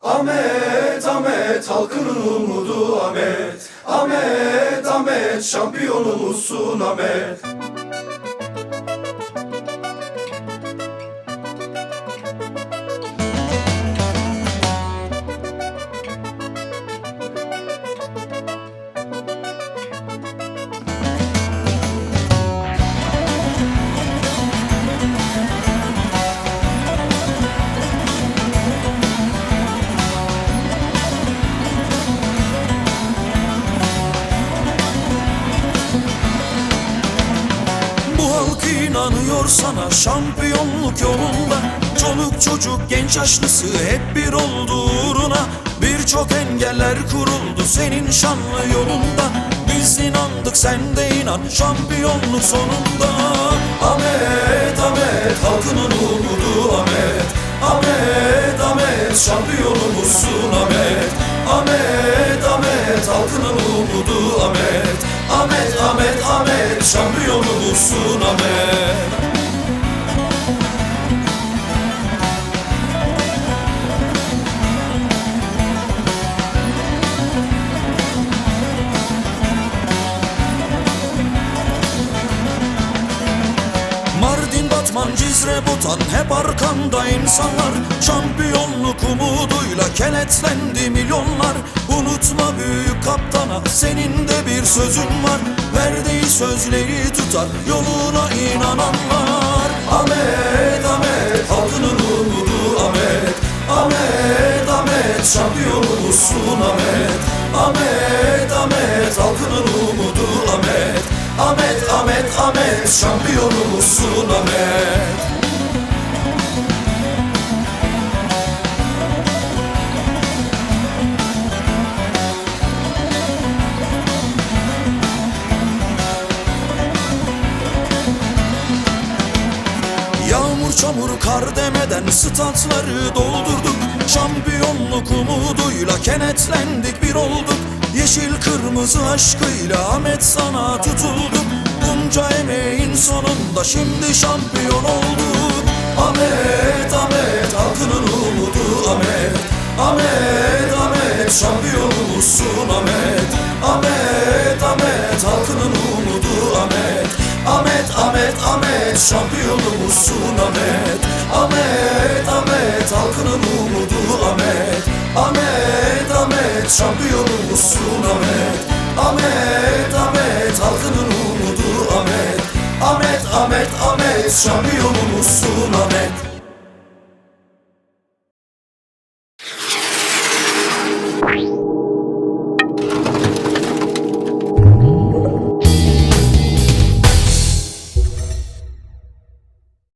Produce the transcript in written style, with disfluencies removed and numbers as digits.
Ahmet, Ahmet, halkının umudu Ahmet. Ahmet, Ahmet, şampiyonumuzsun Ahmet. İnanıyor sana şampiyonluk yolunda. Çoluk çocuk genç yaşlısı hep bir oldu uğruna. Birçok engeller kuruldu senin şanlı yolunda. Biz inandık sen de inan, şampiyonluk sonunda. Ahmet, Ahmet, halkının umudu Ahmet. Ahmet, Ahmet, şampiyonumuzsun Ahmet. Ahmet, Ahmet, halkının umudu Ahmet. Ahmet, Ahmet, Ahmet, şampiyonumuzsun Ahmet. Mardin, Batman, Cizre, Botan hep arkanda insanlar. Şampiyonluk umuduyla kenetlendi milyonlar. Unutma büyük kaptana, senin de bir sözün var. Verdiği sözleri tutar, yoluna inananlar. Ahmet, Ahmet, halkının umudu Ahmet. Ahmet, Ahmet, şampiyonumuzsun Ahmet. Ahmet, Ahmet, halkının umudu Ahmet. Ahmet, Ahmet, Ahmet, şampiyonumuzsun Ahmet. Yağmur, çamur, kar demeden statları doldurduk. Şampiyonluk umuduyla kenetlendik, bir olduk. Yeşil kırmızı aşkıyla Ahmet sana tutulduk. Bunca emeğin sonunda şimdi şampiyon olduk. Ahmet, Ahmet, halkının umudu Ahmet. Ahmet, Ahmet, şampiyonumuzsun Ahmet. Ahmet, Ahmet, halkının umudu Ahmet. Ahmet, Ahmet, Ahmet, şampiyonumuzsun Ahmet. Ahmet, Ahmet, halkının umudu Ahmet. Ahmet, Ahmet, şampiyonumuzsun Ahmet. Ahmet, Ahmet, halkının umudu Ahmet. Ahmet, Ahmet, Ahmet, şampiyonumuzsun